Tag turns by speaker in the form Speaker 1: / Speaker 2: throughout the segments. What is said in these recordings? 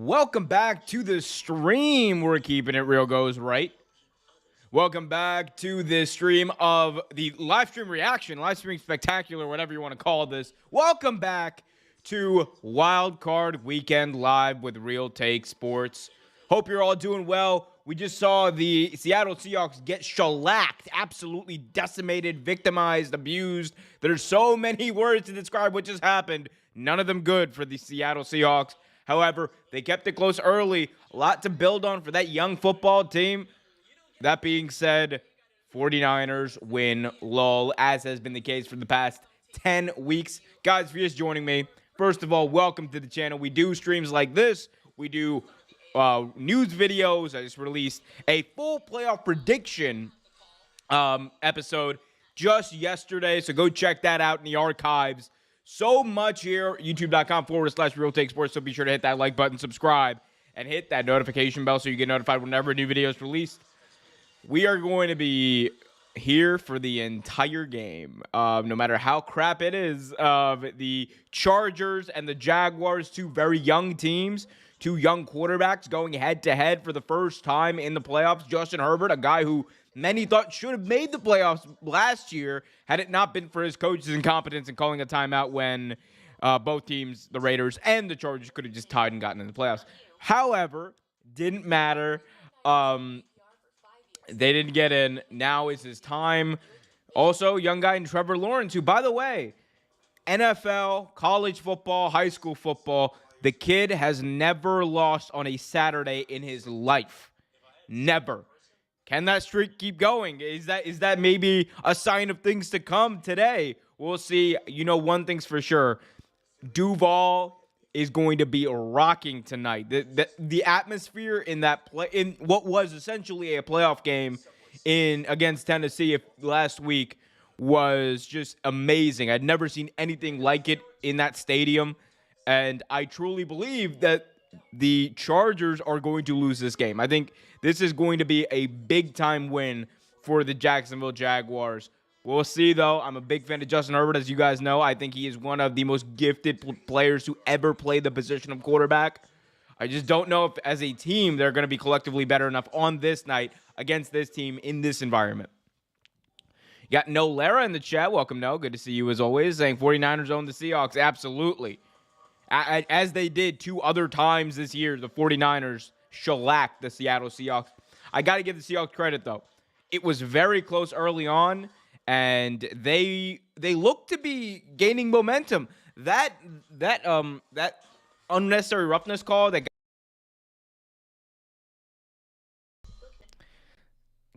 Speaker 1: Welcome back to the stream. We're keeping it real goes right. Welcome back to this stream of the live stream reaction, live stream spectacular, whatever you want to call this. Welcome back to Wildcard Weekend Live with Real Take Sports. Hope you're all doing well. We just saw the Seattle Seahawks get shellacked, absolutely decimated, victimized, abused. There's so many words to describe what just happened. None of them good for the Seattle Seahawks. However, they kept it close early. A lot to build on for that young football team. That being said, 49ers win, lol, as has been the case for the past 10 weeks. Guys, if you're just joining me, first of all, welcome to the channel. We do streams like this. We do news videos. I just released a full playoff prediction episode just yesterday, so go check that out in the archives. So much here, youtube.com/Real Take Sports, so be sure to hit that like button, subscribe, and hit that notification bell so you get notified whenever a new video is released. We are going to be here for the entire game, no matter how crap it is. The Chargers and the Jaguars, two very young teams, two young quarterbacks going head-to-head for the first time in the playoffs. Justin Herbert, a guy who many thought should have made the playoffs last year had it not been for his coach's incompetence in calling a timeout when both teams, the Raiders and the Chargers, could have just tied and gotten in the playoffs. However, didn't matter. They didn't get in. Now is his time. Also, young guy in Trevor Lawrence, who, by the way, NFL, college football, high school football, the kid has never lost on a Saturday in his life. Never. Can that streak keep going? Is that maybe a sign of things to come today? We'll see. You know, one thing's for sure. Duval is going to be rocking tonight. The atmosphere in that in what was essentially a playoff game against Tennessee last week was just amazing. I'd never seen anything like it in that stadium, and I truly believe that the Chargers are going to lose this game. I think this is going to be a big-time win for the Jacksonville Jaguars. We'll see, though. I'm a big fan of Justin Herbert, as you guys know. I think he is one of the most gifted players to ever play the position of quarterback. I just don't know if, as a team, they're going to be collectively better enough on this night against this team in this environment. You got No Lara in the chat. Welcome, No. Good to see you, as always. Saying 49ers own the Seahawks. Absolutely. As they did two other times this year, the 49ers shellacked the Seattle Seahawks. I got to give the Seahawks credit, though. It was very close early on, and they looked to be gaining momentum. That unnecessary roughness call that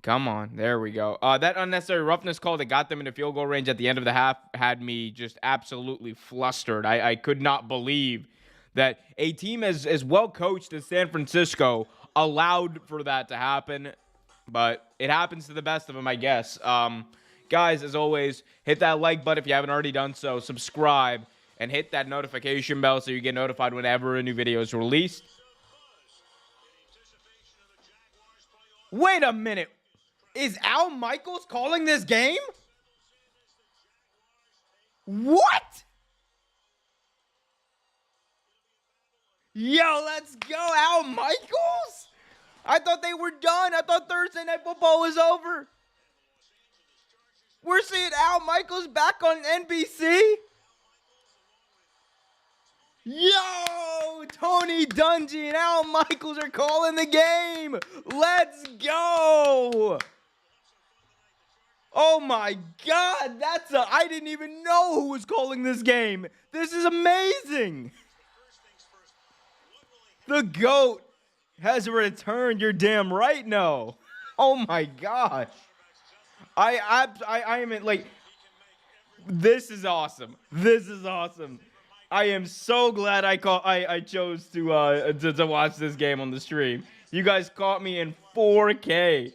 Speaker 1: Come on, there we go. That unnecessary roughness call that got them into field goal range at the end of the half had me just absolutely flustered. I could not believe that a team as well coached as San Francisco allowed for that to happen. But it happens to the best of them, I guess. Guys, as always, hit that like button if you haven't already done so. Subscribe and hit that notification bell so you get notified whenever a new video is released. Wait a minute. Is Al Michaels calling this game? What? Yo, let's go, Al Michaels? I thought they were done. I thought Thursday Night Football was over. We're seeing Al Michaels back on NBC? Yo, Tony Dungy and Al Michaels are calling the game. Let's go. Oh my God, I didn't even know who was calling this game. This is amazing. The GOAT has returned. You're damn right, no. Oh my gosh. I am like, this is awesome. This is awesome. I am so glad I chose to watch this game on the stream. You guys caught me in 4K.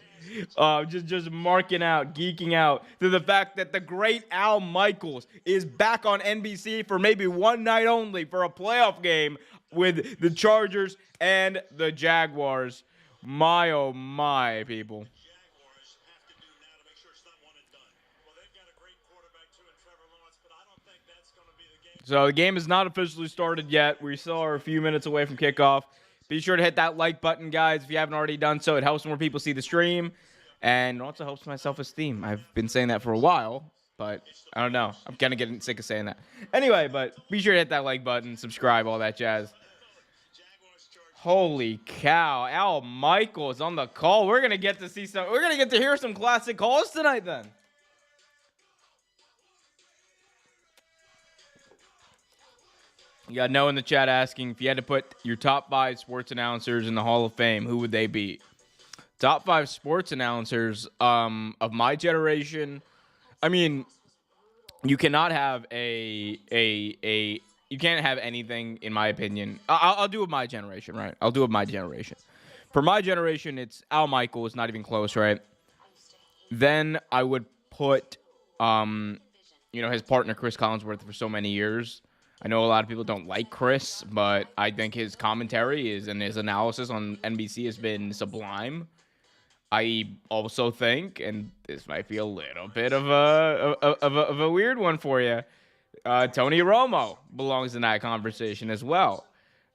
Speaker 1: Just marking out, geeking out to the fact that the great Al Michaels is back on NBC for maybe one night only for a playoff game with the Chargers and the Jaguars. My, oh my, people. So the game has not officially started yet. We still are a few minutes away from kickoff. Be sure to hit that like button, guys, if you haven't already done so. It helps more people see the stream, and it also helps my self-esteem. I've been saying that for a while, but I don't know. I'm kind of getting sick of saying that. Anyway, but be sure to hit that like button, subscribe, all that jazz. Holy cow. Al Michaels on the call. We're going to get to see some. We're going to get to hear some classic calls tonight then. You got Noah in the chat asking if you had to put your top 5 sports announcers in the Hall of Fame, who would they be? Top 5 sports announcers of my generation. I mean, you cannot have you can't have anything, in my opinion. I'll do it my generation, right? I'll do it my generation. For my generation, it's Al Michaels, not even close, right? Then I would put, his partner Chris Collinsworth for so many years. I know a lot of people don't like Chris, but I think his commentary and his analysis on NBC has been sublime. I also think, and this might be a little bit of a weird one for you, Tony Romo belongs in that conversation as well.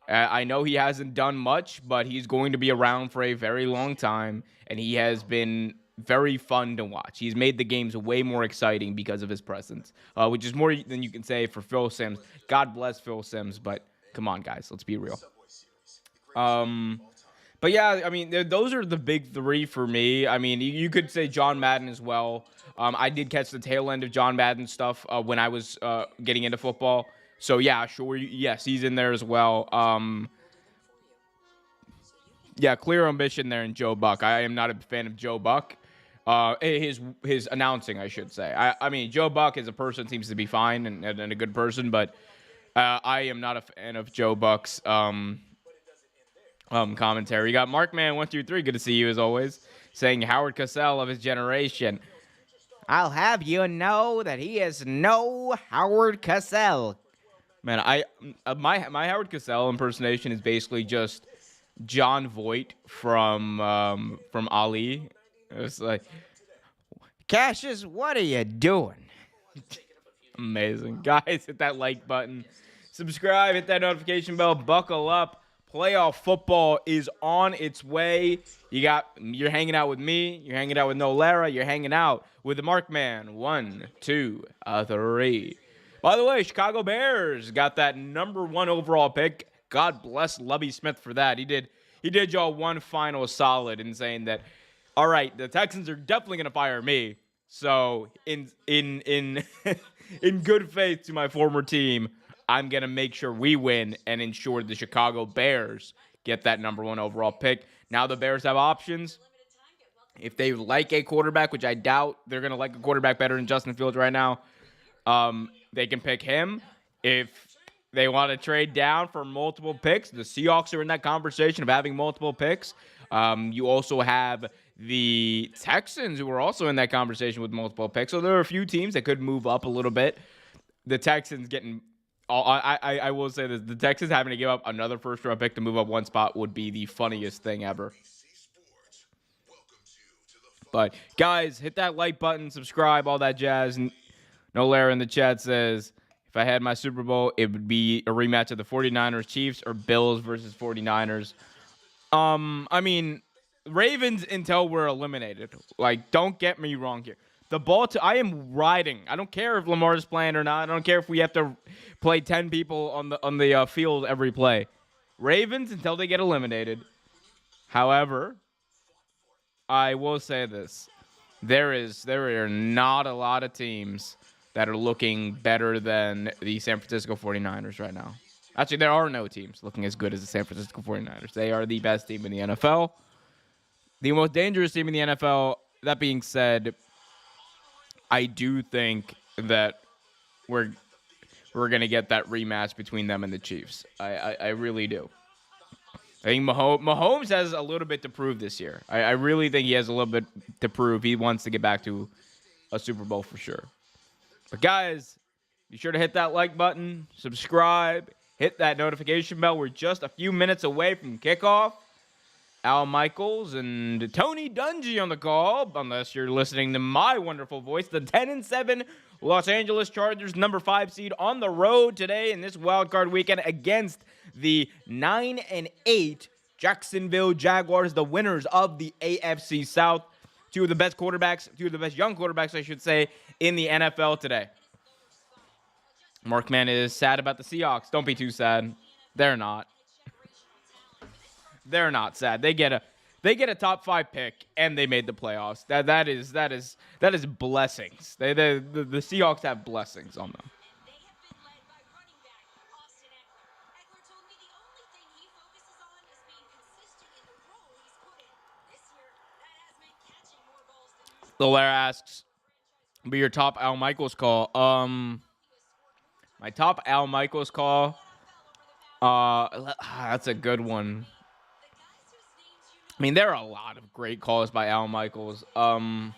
Speaker 1: I know he hasn't done much, but he's going to be around for a very long time, and he has been very fun to watch. He's made the games way more exciting because of his presence, which is more than you can say for Phil Simms. God bless Phil Simms, but come on, guys, let's be real. But yeah, I mean, those are the big 3 for me. I mean, you could say John Madden as well. I did catch the tail end of John Madden stuff when I was getting into football. So yeah, sure, yes, he's in there as well. Yeah, clear ambition there in Joe Buck. I am not a fan of Joe Buck. His announcing, I should say. I mean, Joe Buck as a person seems to be fine and a good person, but I am not a fan of Joe Buck's commentary. You got Markman123, good to see you as always, saying Howard Cosell of his generation. I'll have you know that he is no Howard Cosell. Man, my Howard Cosell impersonation is basically just John Voight from Ali. It's like, Cassius, what are you doing? Amazing. Guys, hit that like button. Subscribe, hit that notification bell, buckle up. Playoff football is on its way. You're hanging out with me. You're hanging out with Nolara. You're hanging out with the Markman. 1, 2, 3. By the way, Chicago Bears got that number 1 overall pick. God bless Lovie Smith for that. He did y'all one final solid in saying that, all right, the Texans are definitely going to fire me. So in in good faith to my former team, I'm going to make sure we win and ensure the Chicago Bears get that number 1 overall pick. Now the Bears have options. If they like a quarterback, which I doubt they're going to like a quarterback better than Justin Fields right now, they can pick him. If they want to trade down for multiple picks, the Seahawks are in that conversation of having multiple picks. You also have the Texans, who are also in that conversation with multiple picks. So there are a few teams that could move up a little bit. The Texans getting... I will say this. The Texans having to give up another first-round pick to move up one spot would be the funniest thing ever. But, guys, hit that like button, subscribe, all that jazz. Nolara in the chat says, if I had my Super Bowl, it would be a rematch of the 49ers Chiefs or Bills versus 49ers. I mean, Ravens until we're eliminated. Like, don't get me wrong here. I am riding. I don't care if Lamar's playing or not. I don't care if we have to play 10 people on the field every play. Ravens until they get eliminated. However, I will say this. There are not a lot of teams that are looking better than the San Francisco 49ers right now. Actually, there are no teams looking as good as the San Francisco 49ers. They are the best team in the NFL. The most dangerous team in the NFL. That being said, I do think that we're going to get that rematch between them and the Chiefs. I really do. I think Mahomes has a little bit to prove this year. I really think he has a little bit to prove. He wants to get back to a Super Bowl for sure. But guys, be sure to hit that like button, subscribe, hit that notification bell. We're just a few minutes away from kickoff. Al Michaels and Tony Dungy on the call, unless you're listening to my wonderful voice. The 10-7 Los Angeles Chargers, number 5 seed, on the road today in this wildcard weekend against the 9-8 Jacksonville Jaguars, the winners of the AFC South. Two of the best young quarterbacks, I should say, in the NFL today. Markman is sad about the Seahawks. Don't be too sad. They're not. They're not sad. They get a top 5 pick and they made the playoffs. That is blessings. The Seahawks have blessings on them. Lalara asks, be your top Al Michaels call. My top Al Michaels call. That's a good one. I mean, there are a lot of great calls by Al Michaels. I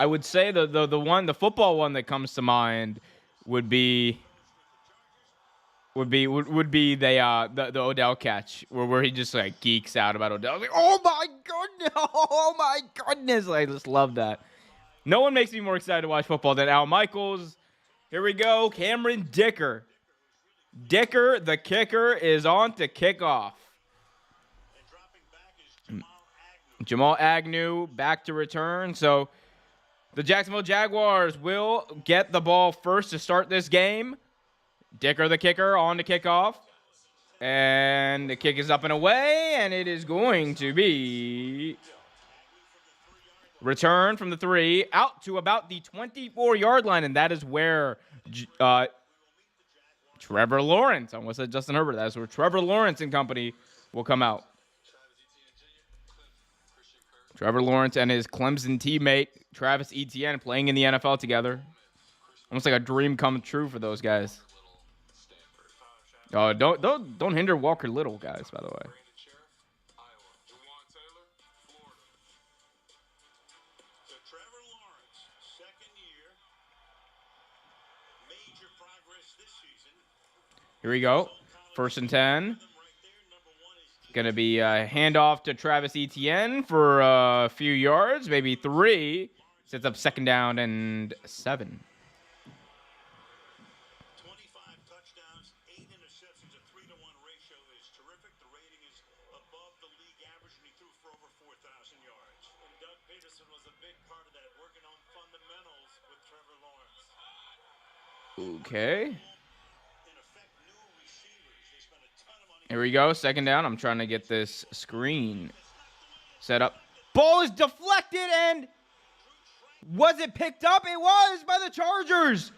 Speaker 1: would say the football one that comes to mind would be the Odell catch where he just like geeks out about Odell. Like, oh my goodness! I just love that. No one makes me more excited to watch football than Al Michaels. Here we go, Cameron Dicker. Dicker, the kicker, is on to kick off. Jamal Agnew back to return. So the Jacksonville Jaguars will get the ball first to start this game. Dicker, the kicker, on to kick off. And the kick is up and away, and it is going to be return from the 3 out to about the 24-yard line, and that is where Trevor Lawrence, I almost said Justin Herbert, that's where Trevor Lawrence and company will come out. Trevor Lawrence and his Clemson teammate, Travis Etienne, playing in the NFL together. Almost like a dream come true for those guys. Oh, don't hinder Walker Little, guys, by the way. Here we go. 1st and 10. Going to be a handoff to Travis Etienne for a few yards, maybe 3. Sets up 2nd down and 7.
Speaker 2: 25 touchdowns, 8 interceptions, a 3-to-1 ratio is terrific. The rating is above the league average, and he threw for over 4,000 yards. And Doug Peterson was a big part of that, working on fundamentals with Trevor Lawrence.
Speaker 1: Okay. Here we go, 2nd down. I'm trying to get this screen set up. Ball is deflected, and was it picked up? It was by the Chargers.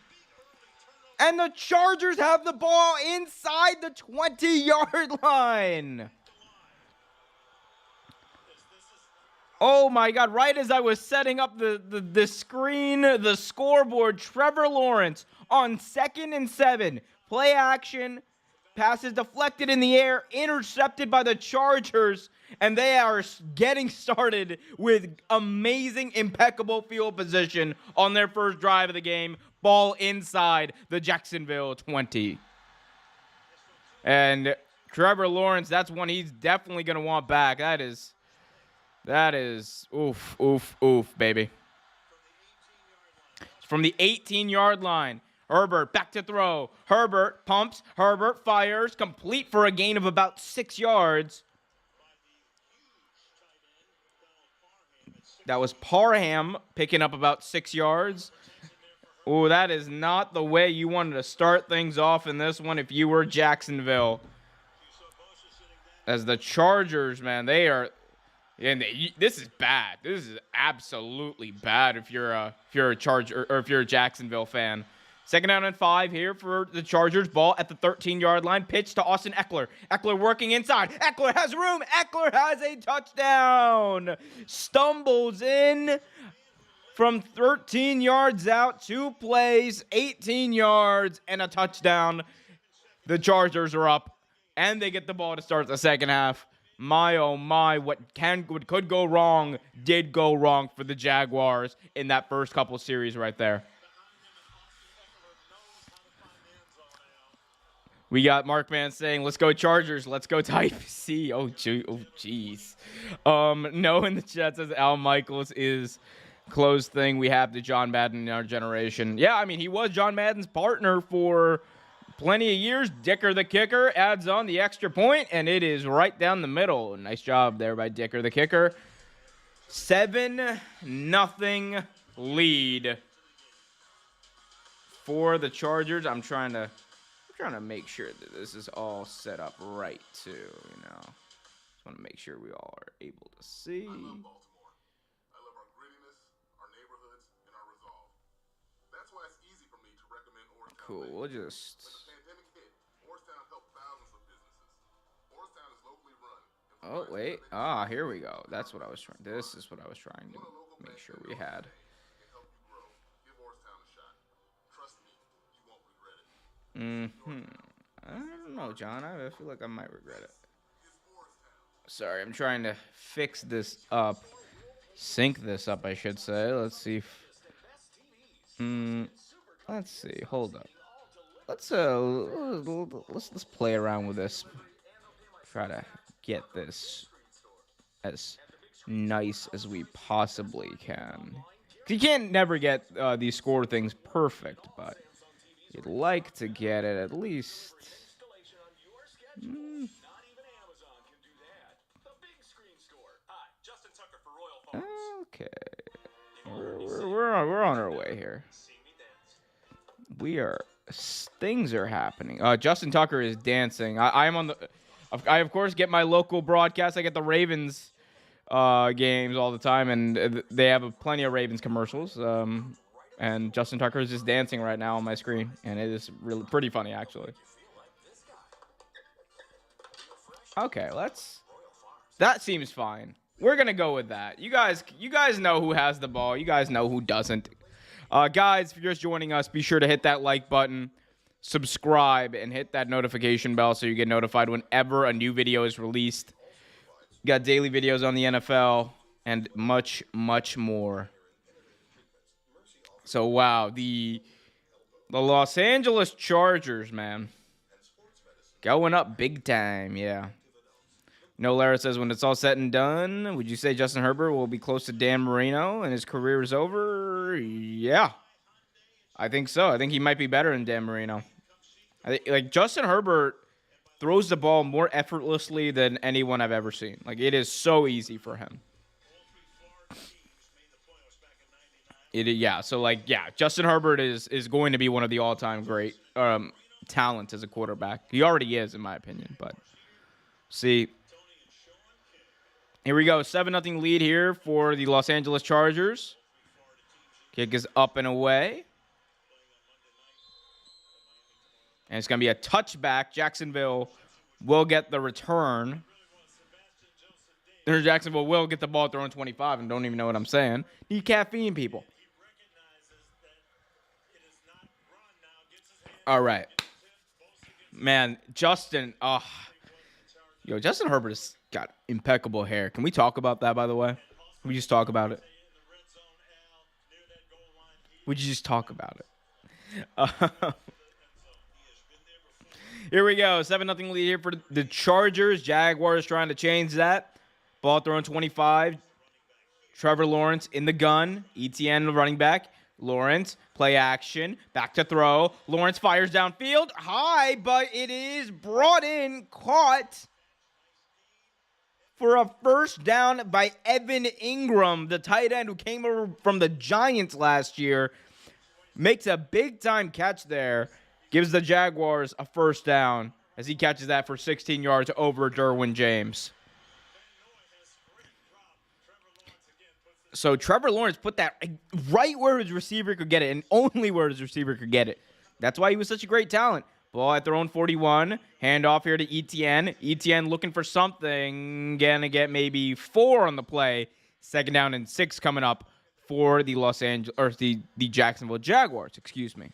Speaker 1: And the Chargers have the ball inside the 20-yard line. Oh, my God. Right as I was setting up the screen, the scoreboard, Trevor Lawrence on 2nd and 7. Play action. Passes deflected in the air, intercepted by the Chargers, and they are getting started with amazing, impeccable field position on their first drive of the game. Ball inside the Jacksonville 20. And Trevor Lawrence, that's one he's definitely going to want back. That is, oof, baby. From the 18-yard line. Herbert back to throw. Herbert pumps. Herbert fires. Complete for a gain of about 6 yards. That was Parham picking up about 6 yards. Oh, that is not the way you wanted to start things off in this one if you were Jacksonville. As the Chargers, man, they are... And this is bad. This is absolutely bad if you're a Charger or if you're a Jacksonville fan. 2nd down and 5 here for the Chargers. Ball at the 13-yard line. Pitch to Austin Eckler. Eckler working inside. Eckler has room. Eckler has a touchdown. Stumbles in from 13 yards out. 2 plays, 18 yards, and a touchdown. The Chargers are up, and they get the ball to start the second half. My, oh my, what could go wrong did go wrong for the Jaguars in that first couple series right there. We got Markman saying, let's go Chargers, let's go Type C. Oh, jeez. No in the chat says Al Michaels is close thing. We have the John Madden in our generation. Yeah, I mean, he was John Madden's partner for plenty of years. Dicker the kicker adds on the extra point, and it is right down the middle. Nice job there by Dicker the kicker. 7-0 lead for the Chargers. I'm trying to make sure that this is all set up right too, you know. Just want to make sure we all are able to see.
Speaker 3: I love Baltimore. I love our grittiness, our neighborhoods, and our resolve. That's why it's easy for me to recommend Orangetown.
Speaker 1: Cool, we'll just...
Speaker 3: When the pandemic hit, Orangetown helped thousands of businesses. Orangetown is locally run.
Speaker 1: Oh, wait. Ah, here we go. That's what I was trying... This is what I was trying to make sure we had. I don't know, John. I feel like I might regret it. Sorry, I'm trying to fix this up. Sync this up, I should say. Let's see. Let's see. Hold up. Let's play around with this. Try to get this as nice as we possibly can. You can't never get these score things perfect, but you'd like to get it at least. Okay, we're on our way here. Things are happening. Justin Tucker is dancing. I am on the. I of course get my local broadcast. I get the Ravens games all the time, and they have plenty of Ravens commercials. And Justin Tucker is just dancing right now on my screen, and it is really pretty funny, actually. Okay, that seems fine. We're gonna go with that. You guys know who has the ball. You guys know who doesn't. Guys, if you're just joining us, be sure to hit that like button, subscribe, and hit that notification bell so you get notified whenever a new video is released. We got daily videos on the NFL and much, much more. So, wow, the Los Angeles Chargers, man, going up big time, yeah. Lara says, when it's all said and done, would you say Justin Herbert will be close to Dan Marino and his career is over? Yeah, I think so. I think he might be better than Dan Marino. Like, Justin Herbert throws the ball more effortlessly than anyone I've ever seen. Like, it is so easy for him. Justin Herbert is going to be one of the all-time great talents as a quarterback. He already is, in my opinion. But see, here we go. 7-0 lead here for the Los Angeles Chargers. Kick is up and away. And it's going to be a touchback. Jacksonville will get the return. Jacksonville will get the ball thrown 25 and don't even know what I'm saying. Need caffeine, people. All right. Man, Justin Herbert has got impeccable hair. Can we talk about that, by the way? Can we just talk about it? Would you just talk about it? Here we go. 7-0 lead here for the Chargers. Jaguars trying to change that. Ball thrown 25. Trevor Lawrence in the gun. ETN, the running back. Lawrence, play action, back to throw. Lawrence fires downfield, high, but it is brought in, caught for a first down by Evan Ingram, the tight end who came over from the Giants last year. Makes a big-time catch there, gives the Jaguars a first down as he catches that for 16 yards over Derwin James. So Trevor Lawrence put that right where his receiver could get it, and only where his receiver could get it. That's why he was such a great talent. Ball at their own 41. Handoff here to ETN. ETN looking for something. Gonna get maybe 4 on the play. 2nd down and 6 coming up for the the Jacksonville Jaguars. Excuse me.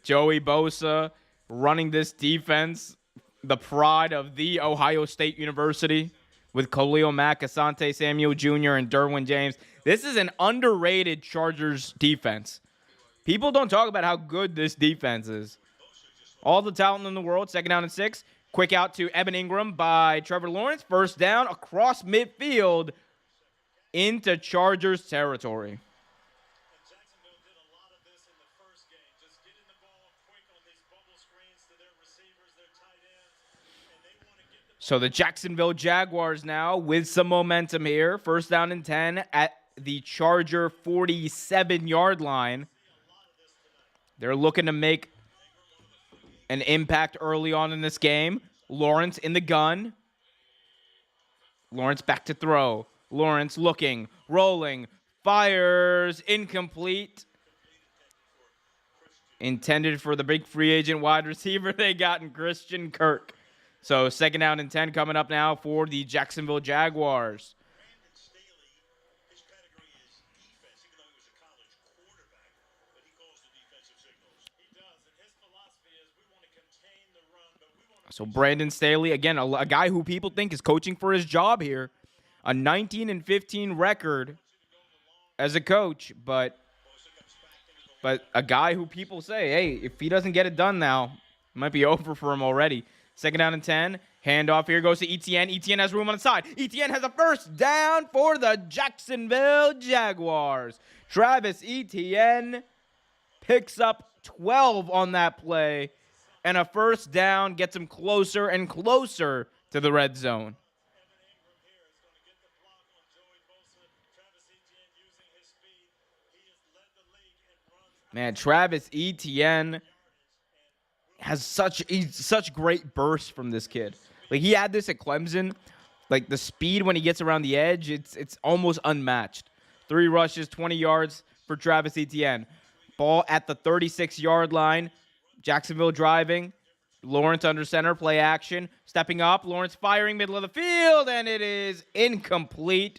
Speaker 1: Joey Bosa running this defense. The pride of the Ohio State University with Khalil Mack, Asante Samuel Jr., and Derwin James. This is an underrated Chargers defense. People don't talk about how good this defense is. All the talent in the world. 2nd down and 6. Quick out to Evan Ingram by Trevor Lawrence. First down across midfield into Chargers territory. So the Jacksonville Jaguars now with some momentum here. First down and 10 at the Charger 47-yard line. They're looking to make an impact early on in this game. Lawrence in the gun. Lawrence back to throw. Lawrence looking, rolling, fires, incomplete. Intended for the big free agent wide receiver they got in Christian Kirk. So second down and 10 coming up now for the Jacksonville Jaguars.
Speaker 2: Brandon Staley, his pedigree is defense, even though he was a college quarterback, but he calls the defensive signals. He does, and his philosophy is we want to contain the run, but we want to...
Speaker 1: So Brandon Staley, again, a guy who people think is coaching for his job here. A 19-15 record as a coach, but a guy who people say, hey, if he doesn't get it done now, it might be over for him already. Second down and 10. Handoff here goes to Etienne. Etienne has room on the side. Etienne has a first down for the Jacksonville Jaguars. Travis Etienne picks up 12 on that play. And a first down gets him closer and closer to the red zone. Man, Travis Etienne has such great bursts from this kid. Like, he had this at Clemson. Like, the speed when he gets around the edge, it's almost unmatched. 3 rushes, 20 yards for Travis Etienne. Ball at the 36-yard line. Jacksonville driving. Lawrence under center, play action. Stepping up, Lawrence firing middle of the field, and it is incomplete.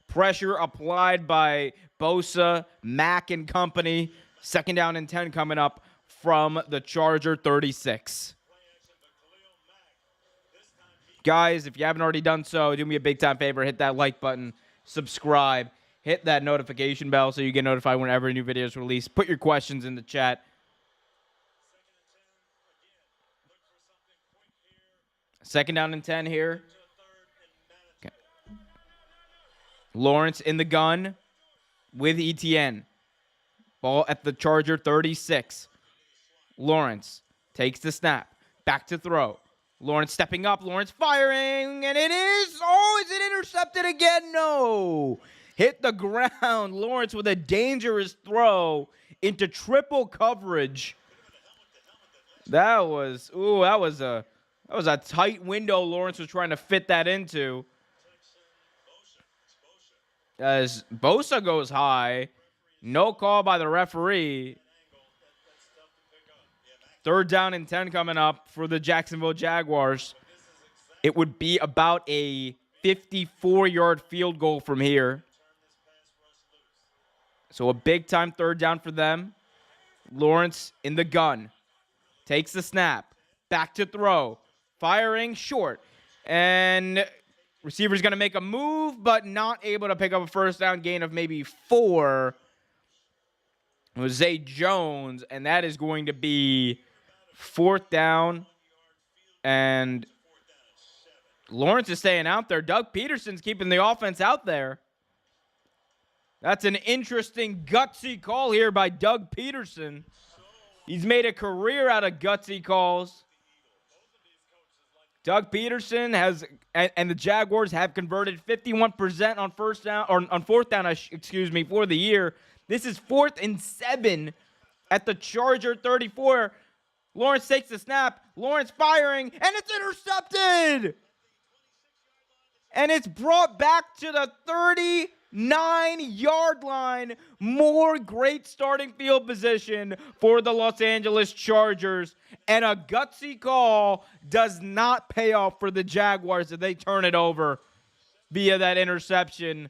Speaker 1: Pressure applied by Bosa, Mack, and company. Second down and 10 coming up from the Charger 36. Guys, if you haven't already done so, do me a big-time favor. Hit that like button, subscribe, hit that notification bell so you get notified whenever a new video is released. Put your questions in the chat. Second down and 10 here. Okay. Lawrence in the gun with Etienne. Ball at the Charger 36. Lawrence takes the snap. Back to throw. Lawrence stepping up. Lawrence firing. And it is. Oh, is it intercepted again? No. Hit the ground. Lawrence with a dangerous throw into triple coverage. That was a tight window Lawrence was trying to fit that into. As Bosa goes high. No call by the referee. Third down and 10 coming up for the Jacksonville Jaguars. It would be about a 54-yard field goal from here. So a big-time third down for them. Lawrence in the gun. Takes the snap. Back to throw. Firing short. And receiver's going to make a move, but not able to pick up a first down gain of maybe 4. Jose Jones, and that is going to be fourth down. And Lawrence is staying out there. Doug Peterson's keeping the offense out there. That's an interesting, gutsy call here by Doug Peterson. He's made a career out of gutsy calls. Doug Peterson has, and the Jaguars have converted 51% on first down, or on fourth down, for the year. This is 4th and 7 at the Charger 34. Lawrence takes the snap. Lawrence firing, and it's intercepted. And it's brought back to the 39-yard line. More great starting field position for the Los Angeles Chargers. And a gutsy call does not pay off for the Jaguars if they turn it over via that interception.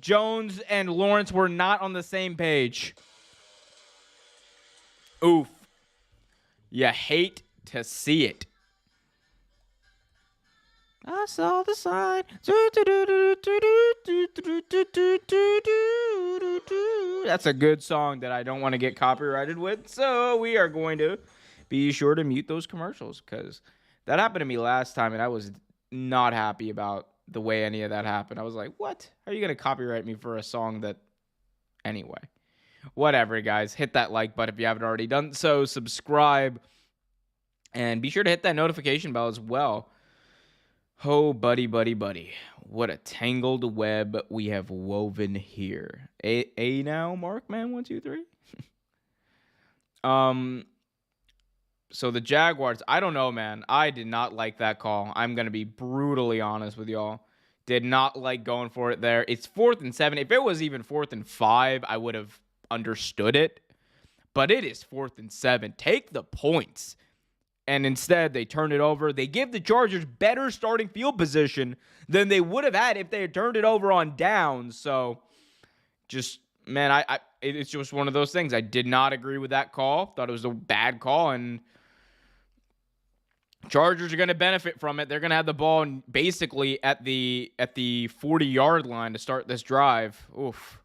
Speaker 1: Jones and Lawrence were not on the same page. Oof. You hate to see it. I saw the sign. That's a good song that I don't want to get copyrighted with, so we are going to be sure to mute those commercials, because that happened to me last time, and I was not happy about the way any of that happened. I was like, what? How are you going to copyright me for a song that... Anyway. Whatever, guys. Hit that like button if you haven't already done so. Subscribe. And be sure to hit that notification bell as well. Oh, buddy, buddy, buddy. What a tangled web we have woven here. A now, Mark, man, 1, 2, 3. So the Jaguars, I don't know, man. I did not like that call. I'm going to be brutally honest with y'all. Did not like going for it there. It's 4th and 7. If it was even 4th and 5, I would have understood it. But it is 4th and 7. Take the points. And instead, they turn it over. They give the Chargers better starting field position than they would have had if they had turned it over on downs. So, just, man, it's just one of those things. I did not agree with that call. Thought it was a bad call, and Chargers are going to benefit from it. They're going to have the ball basically at the 40-yard line to start this drive. Oof.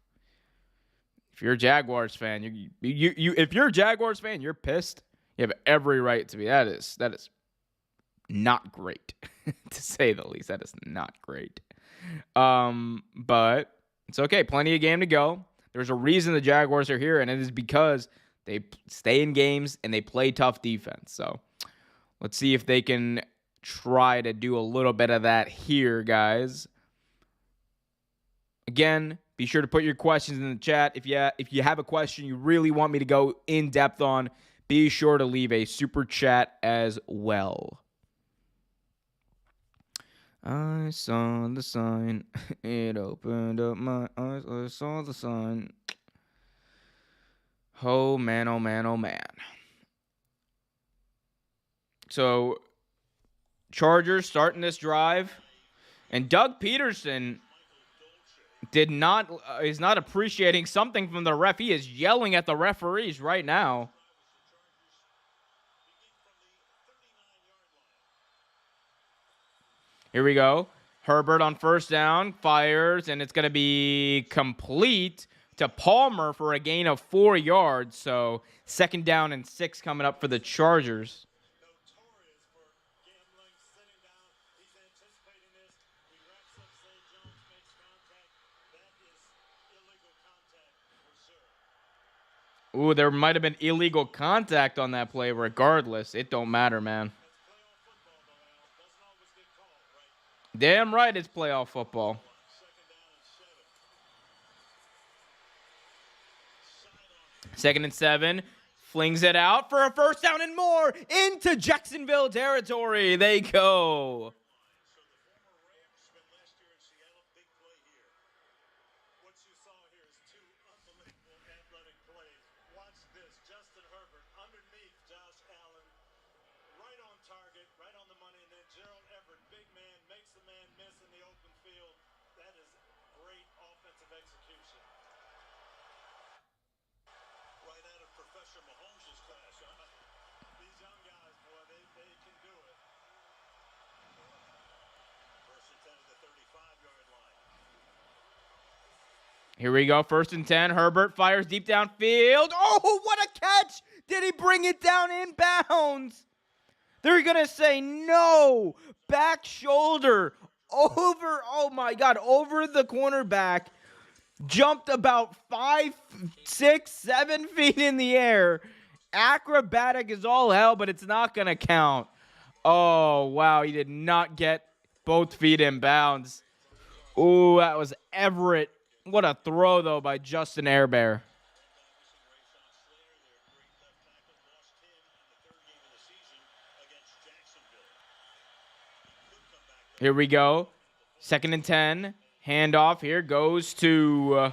Speaker 1: If you're a Jaguars fan, if you're a Jaguars fan, you're pissed. You have every right to be. That is not great, to say the least. That is not great. But it's okay. Plenty of game to go. There's a reason the Jaguars are here, and it is because they stay in games and they play tough defense. So let's see if they can try to do a little bit of that here, guys. Again, be sure to put your questions in the chat. If you have a question you really want me to go in depth on, be sure to leave a super chat as well. I saw the sign. It opened up my eyes. I saw the sign. Oh, man, oh, man, oh, man. So, Chargers starting this drive. And Doug Peterson is not appreciating something from the ref. He is yelling at the referees right now. Here we go. Herbert on first down, fires, and it's going to be complete to Palmer for a gain of 4 yards. So 2nd down and 6 coming up for the Chargers.
Speaker 2: Notorious for gambling, sitting down. He's anticipating this. He wraps up, Zay Jones makes contact. That is illegal contact for sure.
Speaker 1: Ooh, there might have been illegal contact on that play. Regardless, it don't matter, man. Damn right it's playoff football. Second and 7. Flings it out for a first down and more into Jacksonville territory. They go.
Speaker 2: What you saw here is 2 unbelievable athletic plays. Watch this. Justin Herbert underneath Josh Allen. Right on target, right on the money. And then Gerald Everett, big man, makes the man miss in the open field. That is great offensive execution. Right out of Professor Mahomes' class, huh? These young guys, boy, they can do it. First and 10 at the 35-yard line.
Speaker 1: Here we go. 1st and 10. Herbert fires deep downfield. Oh, what a catch! Did he bring it down inbounds? They're going to say no. Back shoulder over, oh my God, over the cornerback. Jumped about 5, 6, 7 feet in the air. Acrobatic as all hell, but it's not going to count. Oh, wow. He did not get both feet in bounds. Ooh, that was Everett. What a throw, though, by Justin Herbert. Here we go. 2nd and 10. Handoff here goes to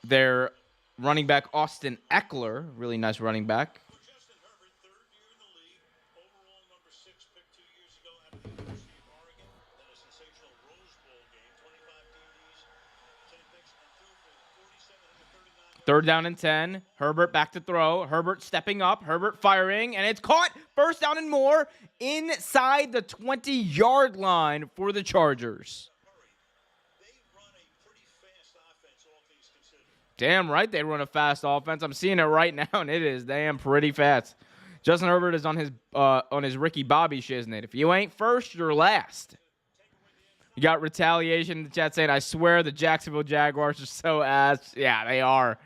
Speaker 1: their running back, Austin Eckler. Really nice running back.
Speaker 2: Justin Herbert, 3rd year in the league, overall number 6 pick 2 years ago out of the University of Oregon. Then a sensational Rose Bowl game, 25 TDs, 10 picks, and threw for 4,739 yards.
Speaker 1: 3rd down and 10. Herbert back to throw. Herbert stepping up. Herbert firing, and it's caught. 1st down and more inside the 20-yard line for the Chargers.
Speaker 2: They run a pretty fast offense, all things considered.
Speaker 1: Damn right they run a fast offense. I'm seeing it right now, and it is damn pretty fast. Justin Herbert is on his Ricky Bobby shiznit. If you ain't first, you're last. You got retaliation in the chat saying, I swear the Jacksonville Jaguars are so ass. Yeah, they are.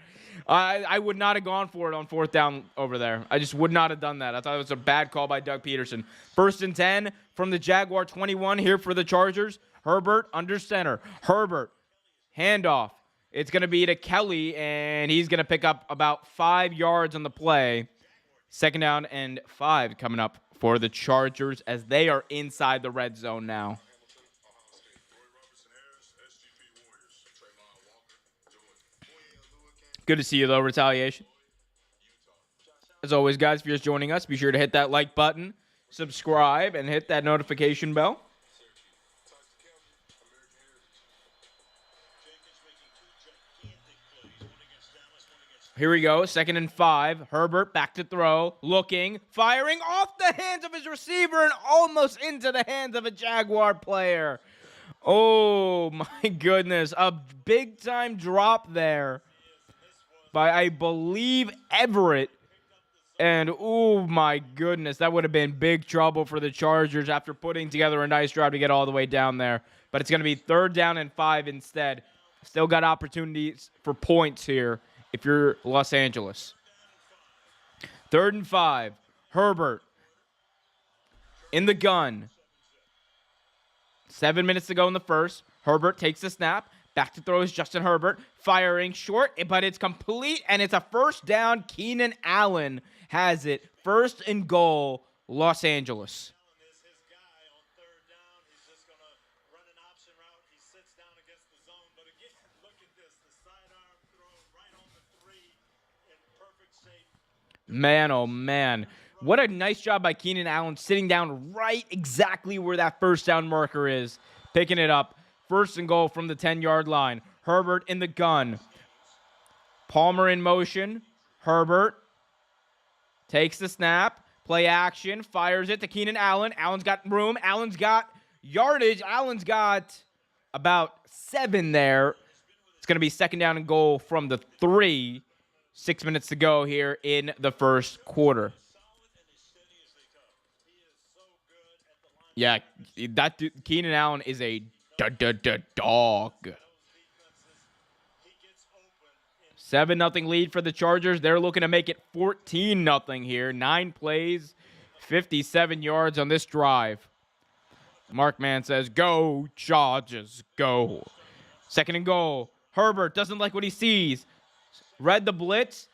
Speaker 1: I would not have gone for it on 4th down over there. I just would not have done that. I thought it was a bad call by Doug Peterson. 1st and 10 from the Jaguar 21 here for the Chargers. Herbert under center. Herbert, handoff. It's going to be to Kelly, and he's going to pick up about 5 yards on the play. 2nd down and 5 coming up for the Chargers as they are inside the red zone now. Good to see you, though, Retaliation. As always, guys, if you're just joining us, be sure to hit that like button, subscribe, and hit that notification bell. Here we go, 2nd and 5. Herbert back to throw, looking, firing off the hands of his receiver and almost into the hands of a Jaguar player. Oh, my goodness. A big-time drop there by, I believe, Everett. And, oh, my goodness, that would have been big trouble for the Chargers after putting together a nice drive to get all the way down there. But it's going to be 3rd down and 5 instead. Still got opportunities for points here if you're Los Angeles. 3rd and 5. Herbert in the gun. 7 minutes to go in the first. Herbert takes the snap. Back to throw is Justin Herbert. Firing short, but it's complete, and it's a 1st down. Keenan Allen has it. 1st and goal, Los Angeles. Man, oh, man. What a nice job by Keenan Allen sitting down right exactly where that 1st down marker is. Picking it up. 1st and goal from the 10-yard line. Herbert in the gun. Palmer in motion. Herbert takes the snap. Play action. Fires it to Keenan Allen. Allen's got room. Allen's got yardage. Allen's got about 7 there. It's going to be 2nd down and goal from the 3. 6 minutes to go here in the first quarter. Yeah, that Keenan Allen is a dog. 7-0 lead for the Chargers. They're looking to make it 14-0 here. 9 plays, 57 yards on this drive. Mark Mann says, go, Chargers, go. 2nd and goal. Herbert doesn't like what he sees. Read the blitz,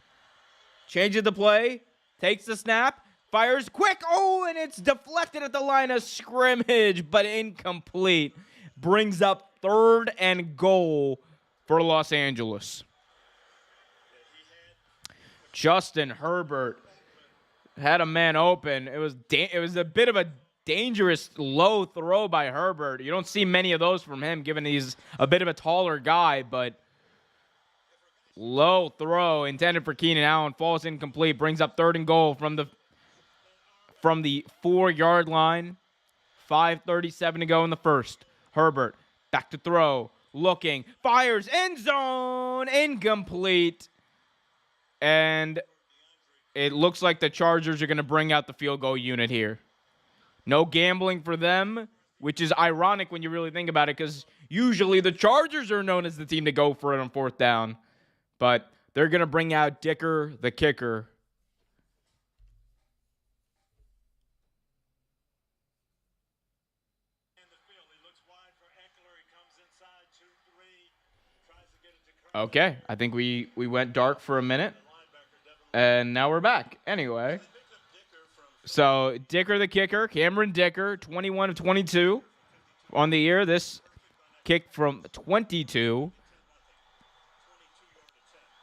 Speaker 1: changes the play, takes the snap, fires quick. Oh, and it's deflected at the line of scrimmage, but incomplete. Brings up 3rd and goal for Los Angeles. Justin Herbert had a man open. It was a bit of a dangerous low throw by Herbert. You don't see many of those from him, given he's a bit of a taller guy, but low throw intended for Keenan Allen falls incomplete. Brings up 3rd and goal from the 4-yard line. 5:37 to go in the first. Herbert back to throw, looking, fires, end zone, incomplete. And it looks like the Chargers are going to bring out the field goal unit here. No gambling for them, which is ironic when you really think about it, because usually the Chargers are known as the team to go for it on 4th down. But they're going to bring out Dicker, the kicker. Okay, I think we went dark for a minute, and now we're back. Anyway, so Dicker, the kicker, Cameron Dicker, 21 of 22 on the year. This kick from 22.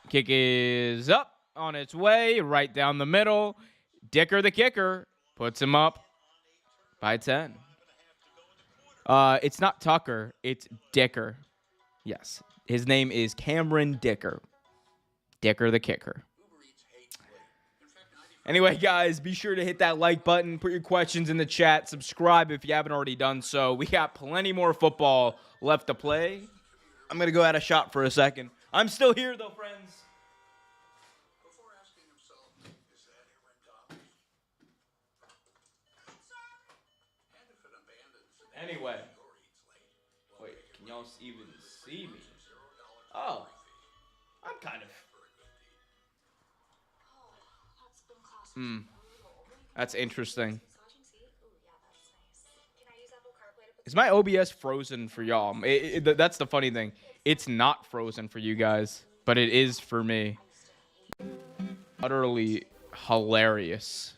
Speaker 1: Kick is up on its way, right down the middle. Dicker, the kicker, puts him up by 10. It's not Tucker, it's Dicker. Yes, his name is Cameron Dicker. Dicker, the kicker. Anyway, guys, be sure to hit that like button, put your questions in the chat, subscribe if you haven't already done so. We got plenty more football left to play. I'm going to go at a shot for a second. I'm still here, though, friends. Anyway. Wait, can y'all even see me? Oh. I'm kind of That's interesting. Is my OBS frozen for y'all? That's the funny thing. It's not frozen for you guys, but it is for me. Utterly hilarious.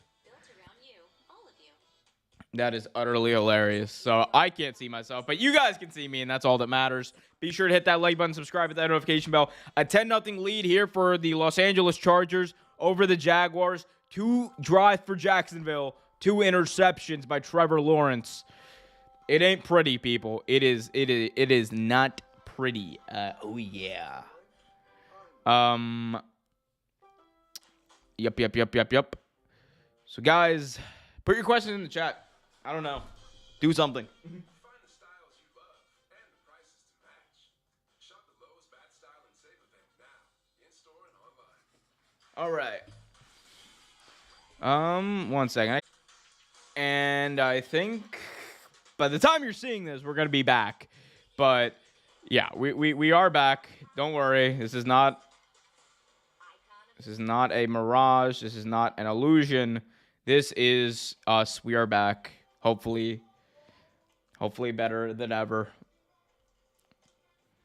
Speaker 1: That is utterly hilarious. So I can't see myself, but you guys can see me, and that's all that matters. Be sure to hit that like button, subscribe, hit that notification bell. A 10-0 lead here for the Los Angeles Chargers over the Jaguars. 2 drives for Jacksonville, 2 interceptions by Trevor Lawrence. It ain't pretty, people. It is not pretty. Oh yeah. Yep. So guys, put your questions in the chat. I don't know. Do something.
Speaker 3: Find the styles you love and the prices to match. Shop the lowest bat style and save event now, in store and online.
Speaker 1: All right. 1 second. And I think by the time you're seeing this, we're gonna be back. But yeah, we are back. Don't worry. This is not a mirage. This is not an illusion. This is us. We are back. Hopefully better than ever.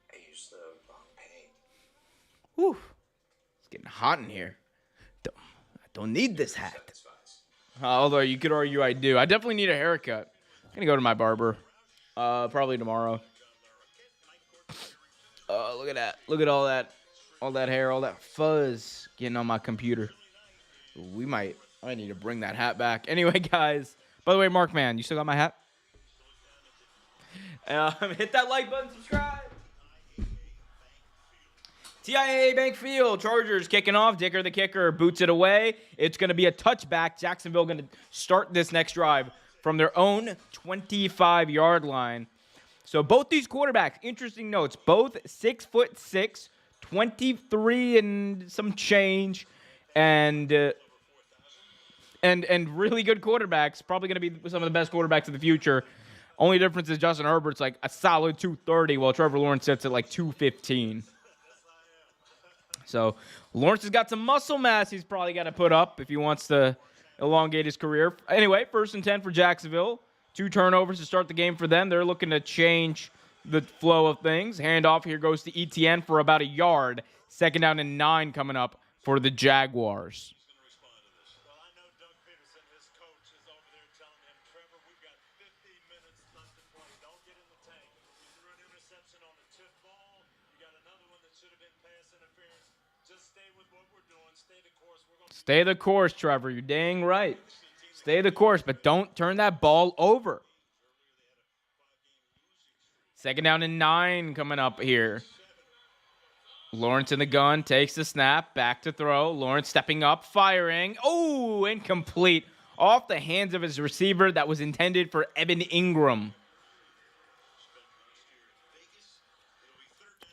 Speaker 2: I used the wrong paint.
Speaker 1: Whew. It's getting hot in here. I don't need this hat. Although you could argue I do. I definitely need a haircut. I'm gonna go to my barber. Probably tomorrow. Look at that. Look at all that hair, all that fuzz getting on my computer. I might need to bring that hat back. Anyway, guys. By the way, Mark, man, you still got my hat? Hit that like button, subscribe. TIAA Bank Field, Chargers kicking off. Dicker the kicker boots it away. It's going to be a touchback. Jacksonville going to start this next drive from their own 25-yard line. So both these quarterbacks, interesting notes, both 6'6", 23 and some change, and really good quarterbacks. Probably going to be some of the best quarterbacks of the future. Only difference is Justin Herbert's like a solid 230, while Trevor Lawrence sits at like 215. So Lawrence has got some muscle mass he's probably got to put up if he wants to elongate his career. Anyway, 1st and 10 for Jacksonville. 2 turnovers to start the game for them. They're looking to change the flow of things. Handoff here goes to ETN for about a yard. 2nd down and 9 coming up for the Jaguars.
Speaker 2: Well, I know Doug Peterson, his coach, is over there telling him, Trevor, we've got 15 minutes left to play. Don't get in the tank. You threw an interception on the tip ball. You got another one that should have been pass interference. Just stay with what we're doing. Stay the course.
Speaker 1: Stay the course, Trevor. You're dang right. Stay the course, but don't turn that ball over. 2nd down and 9 coming up here. Lawrence in the gun, takes the snap, back to throw. Lawrence stepping up, firing. Oh, incomplete. Off the hands of his receiver that was intended for Evan Ingram.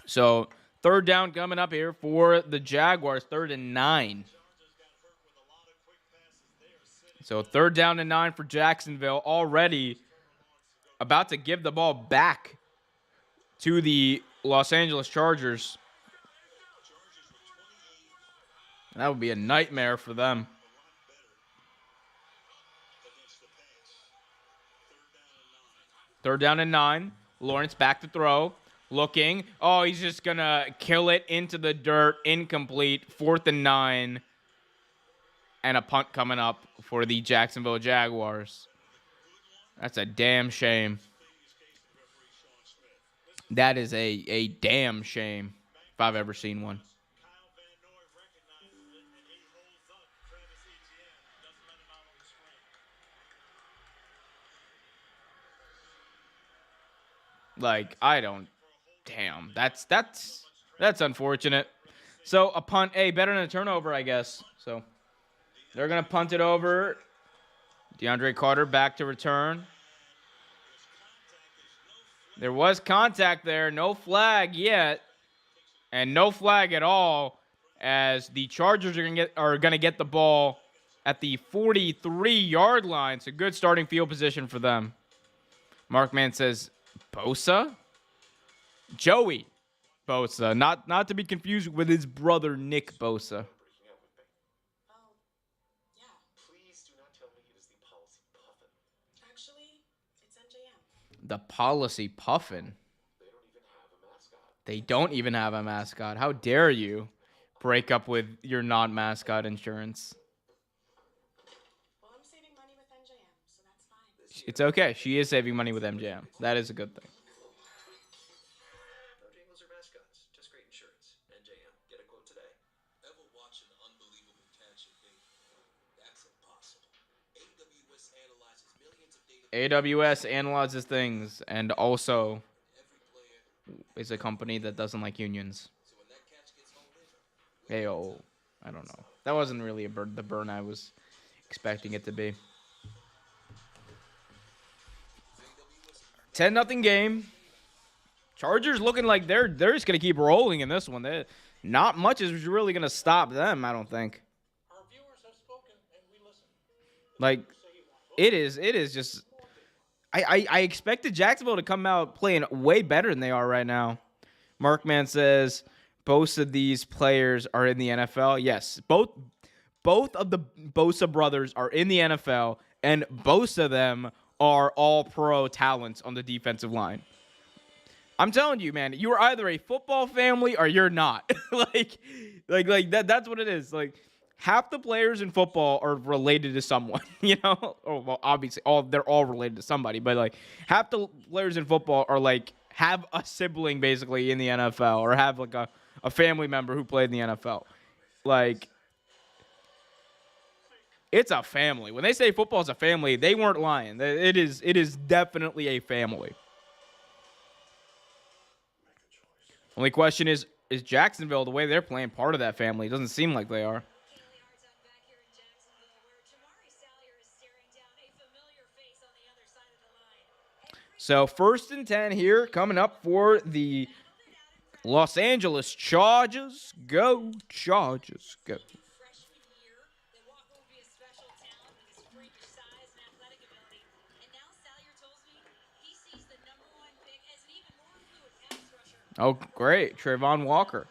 Speaker 1: So 3rd down coming up here for the Jaguars, 3rd and 9. So 3rd down and 9 for Jacksonville, already about to give the ball back to the Los Angeles Chargers. That would be a nightmare for them. 3rd down and 9. Lawrence back to throw. Looking. Oh, he's just going to kill it into the dirt. Incomplete. 4th and 9. And a punt coming up for the Jacksonville Jaguars. That's a damn shame. That is a damn shame if I've ever seen one. Like, I don't. Damn, that's unfortunate. So a punt, better than a turnover, I guess. So they're gonna punt it over. DeAndre Carter back to return. There was contact there, no flag yet, and no flag at all, as the Chargers are gonna get the ball at the 43-yard line. So good starting field position for them. Markman says Bosa? Joey Bosa, not to be confused with his brother Nick Bosa.
Speaker 3: not tell me it is the policy puffin?
Speaker 4: Actually, it's NJM.
Speaker 1: The policy puffin.
Speaker 3: They don't even have
Speaker 1: They don't even have a
Speaker 3: a mascot.
Speaker 1: mascot. How dare you break up with your non-mascot insurance?
Speaker 4: Well, I'm saving money with NJM, so that's fine.
Speaker 1: It's okay. She is saving money with MJM. That is a good thing.
Speaker 3: No jingles or mascots, just great insurance. NJM. Get a quote today.
Speaker 5: Ever watch an unbelievable catch and think that's impossible? AWS analyzes millions of data.
Speaker 1: AWS analyzes things and also
Speaker 5: Every player.
Speaker 1: is a company that doesn't like unions.
Speaker 5: So when that catch gets home in,
Speaker 1: Ayo. I don't know. That wasn't really the burn I was expecting it to be. 10-0 game. Chargers looking like they're just gonna keep rolling in this one. Not much is really gonna stop them, I don't think.
Speaker 2: Our viewers have spoken and we listen.
Speaker 1: Like, it is just. I expected Jacksonville to come out playing way better than they are right now. Markman says both of these players are in the NFL. Yes, both of the Bosa brothers are in the NFL, and both of them are all-pro talents on the defensive line. I'm telling you, man, you're either a football family or you're not. like that's what it is. Like, half the players in football are related to someone, you know? Oh, well, obviously, they're all related to somebody, but, like, half the players in football are, like, have a sibling, basically, in the NFL or have, like, a family member who played in the NFL. Like, it's a family. When they say football is a family, they weren't lying. It is definitely a family. Only question is Jacksonville, the way they're playing, part of that family? It doesn't seem like they are. So 1st and 10 here coming up for the Los Angeles Chargers. Go Chargers, go.
Speaker 6: Freshman year that Walker would be a special talent with his freakish size and athletic ability. And now Salyer tells me he sees the #1 pick as an even more fluid pass rusher.
Speaker 1: Oh, great. Trayvon Walker.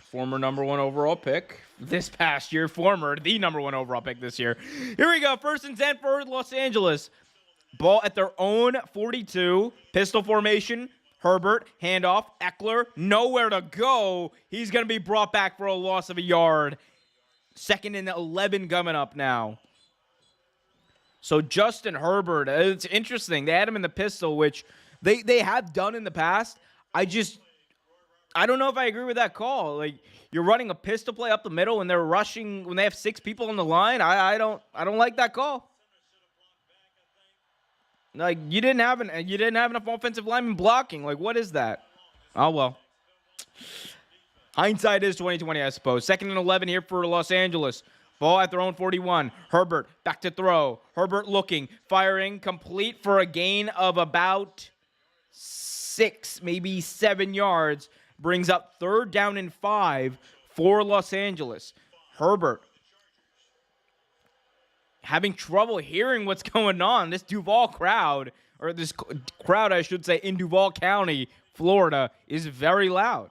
Speaker 1: Former #1 overall pick this past year. The #1 overall pick this year. Here we go. 1st and 10 for Los Angeles. Ball at their own 42. Pistol formation. Herbert, handoff. Eckler, nowhere to go. He's going to be brought back for a loss of a yard. 2nd and 11 coming up now. So Justin Herbert, it's interesting. They had him in the pistol, which they have done in the past. I don't know if I agree with that call. Like, you're running a pistol play up the middle and they're rushing when they have 6 people on the line. I don't like that call. Like, you didn't have enough offensive linemen blocking. Like, what is that? Oh well. Hindsight is 2020, I suppose. 2nd and 11 here for Los Angeles. Ball at their own 41. Herbert back to throw. Herbert looking, firing, complete for a gain of about 6, maybe 7 yards. Brings up 3rd down and 5 for Los Angeles. Herbert having trouble hearing what's going on. This Duval crowd, or this crowd, I should say, in Duval County, Florida, is very loud.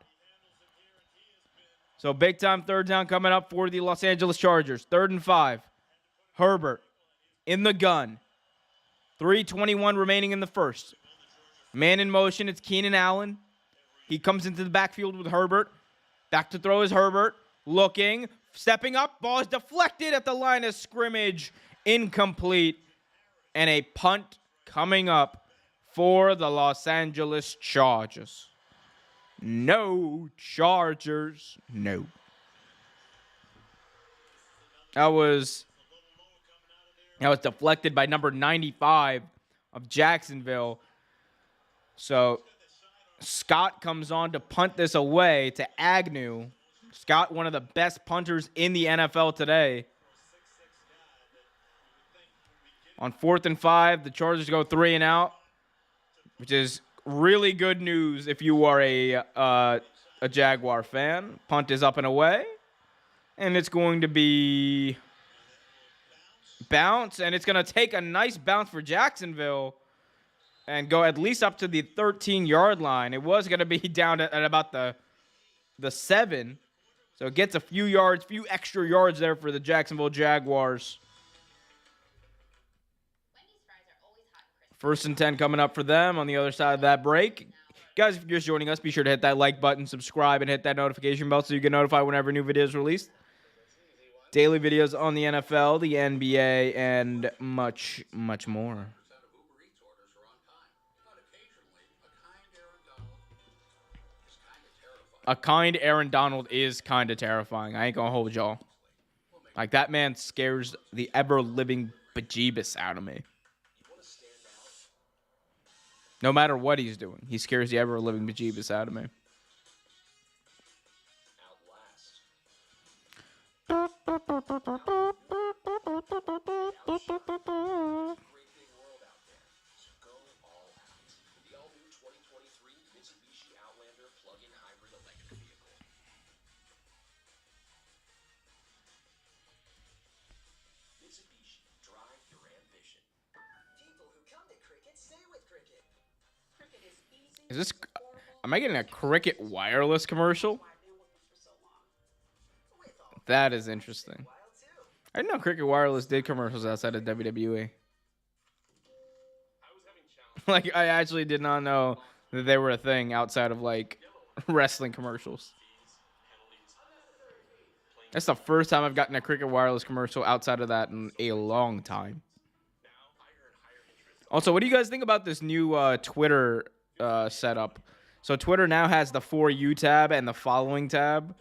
Speaker 1: So big time 3rd down coming up for the Los Angeles Chargers. 3rd and 5. Herbert in the gun. 3:21 remaining in the 1st. Man in motion. It's Keenan Allen. He comes into the backfield with Herbert. Back to throw is Herbert. Looking. Stepping up. Ball is deflected at the line of scrimmage. Incomplete. And a punt coming up for the Los Angeles Chargers. No Chargers. No. That was deflected by number 95 of Jacksonville. So Scott comes on to punt this away to Agnew. Scott, one of the best punters in the NFL today. On 4th and 5, the Chargers go 3 and out, which is really good news if you are a Jaguar fan. Punt is up and away, and it's going to be bounce, and it's going to take a nice bounce for Jacksonville and go at least up to the 13-yard line. It was going to be down at about the 7, So it gets a few yards, few extra yards there for the Jacksonville Jaguars. First and 10 coming up for them on the other side of that break. Guys, if you're just joining us, be sure to hit that like button, subscribe, and hit that notification bell so you get notified whenever new videos are released. Daily videos on the NFL, the NBA, and much, much more.
Speaker 3: Percent of Uber Eats orders are on time, but occasionally
Speaker 1: A kind Aaron Donald is kind of terrifying. I ain't gonna hold y'all. Like, that man scares the ever-living bejeebus out of me. No matter what he's doing, he scares the ever-living bejeebus out of me. Is this... Am I getting a Cricket wireless commercial? That is interesting. I didn't know Cricket Wireless did commercials outside of WWE. Like, I actually did not know that they were a thing outside of, like, wrestling commercials. That's the first time I've gotten a Cricket Wireless commercial outside of that in a long time. Also, what do you guys think about this new Twitter setup? So Twitter now has the For You tab and the Following tab.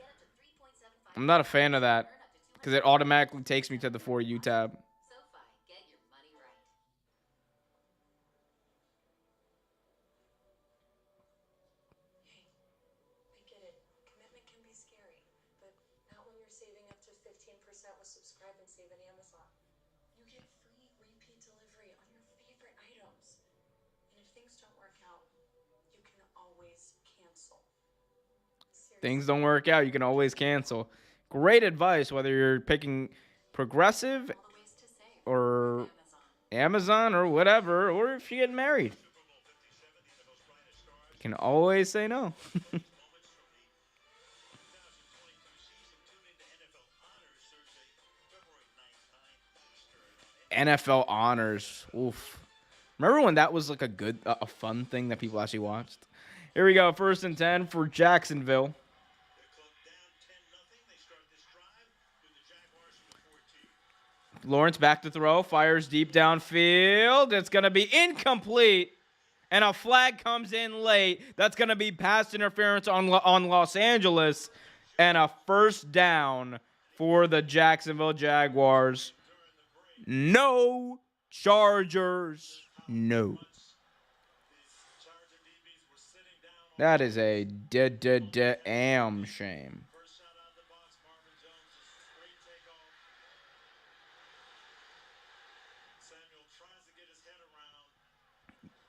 Speaker 1: I'm not a fan of that because it automatically takes me to the For You tab.
Speaker 4: Hey, I get it. Commitment can be scary, but not when you're saving up to 15% with Subscribe and Save at Amazon. You get free repeat delivery on your favorite items. And if things don't work out, you can always cancel.
Speaker 1: Things don't work out, you can always cancel. Great advice, whether you're picking Progressive or Amazon or whatever, or if you get married. You can always say no. NFL Honors. Oof. Remember when that was like a fun thing that people actually watched? Here we go. First and 10 for Jacksonville. Lawrence back to throw. Fires deep downfield. It's going to be incomplete. And a flag comes in late. That's going to be pass interference on Los Angeles. And a first down for the Jacksonville Jaguars. No Chargers. No. That is a damn shame.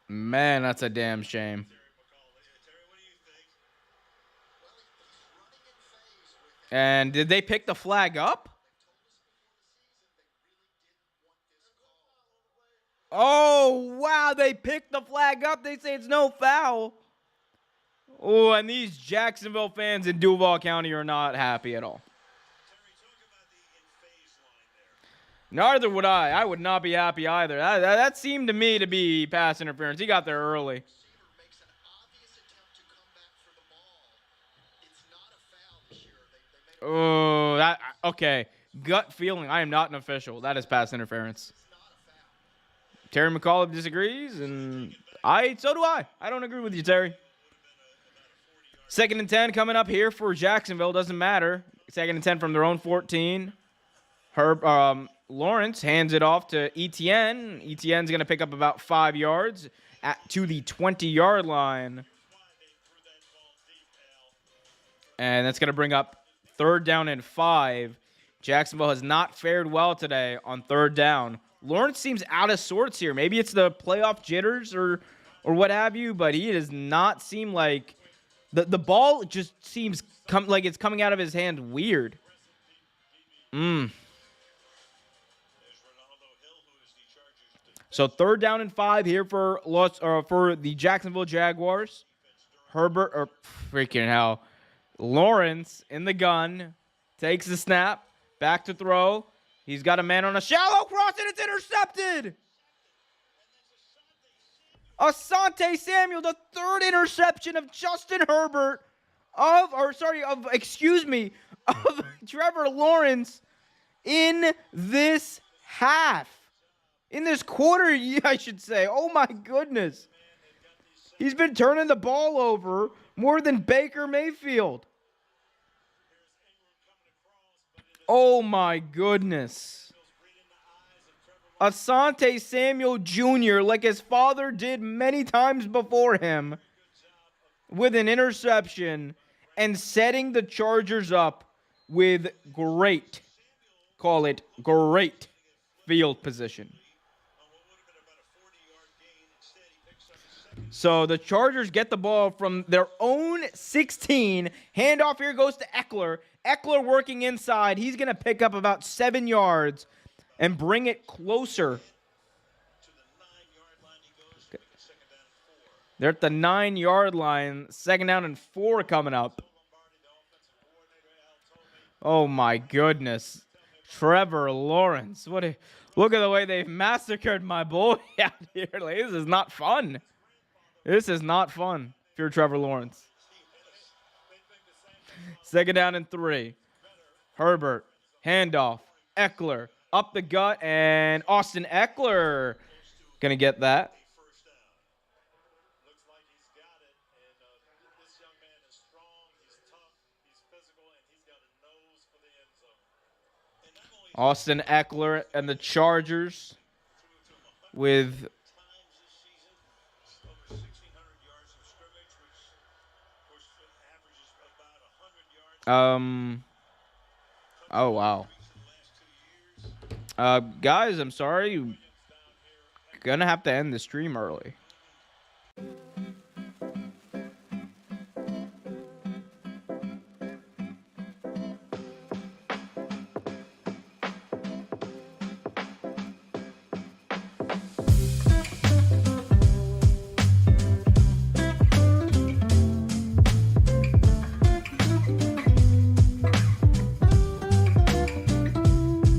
Speaker 1: Man, that's a damn shame. And did they pick the flag up? Oh, wow, they picked the flag up. They say it's no foul. Oh, and these Jacksonville fans in Duval County are not happy at all. Neither would I. I would not be happy either. That seemed to me to be pass interference. He got there early. Oh, okay. Gut feeling. I am not an official. That is pass interference. Terry McAuliffe disagrees, and so do I. I don't agree with you, Terry. Second and 10 coming up here for Jacksonville. Doesn't matter. Second and 10 from their own 14. Lawrence hands it off to Etienne. Etienne's going to pick up about 5 yards to the 20-yard line. And that's going to bring up third down and 5. Jacksonville has not fared well today on third down. Lawrence seems out of sorts here. Maybe it's the playoff jitters or what have you, but he does not seem like the ball just seems like it's coming out of his hand weird. So third down and 5 here for the Jacksonville Jaguars. Herbert, or freaking hell. Lawrence in the gun. Takes the snap. Back to throw. He's got a man on a shallow cross, and it's intercepted. Asante Samuel, the third interception of Justin Herbert of Trevor Lawrence in this half. In this quarter, I should say. Oh my goodness. He's been turning the ball over more than Baker Mayfield. Oh my goodness. Asante Samuel Jr., like his father did many times before him, with an interception and setting the Chargers up with great field position. So the Chargers get the ball from their own 16. Handoff here goes to Eckler. Eckler working inside. He's going to pick up about 7 yards and bring it closer. They're at the 9-yard line. 2nd down and 4 coming up. Oh my goodness. Trevor Lawrence. Look at the way they've massacred my boy out here. Like, this is not fun. This is not fun if you're Trevor Lawrence. 2nd down and 3. Herbert. Handoff. Eckler. Up the gut, and Austin Eckler going to get that.
Speaker 2: Looks like he's got it, and this young man is strong, he's tough, he's physical, and he's got a nose for the end zone. And not only
Speaker 1: Austin Eckler and the Chargers with
Speaker 2: times this season, over 1,600 yards of scrimmage, which of course averages about 100 yards.
Speaker 1: Oh wow. Guys, I'm sorry. Gonna have to end the stream early.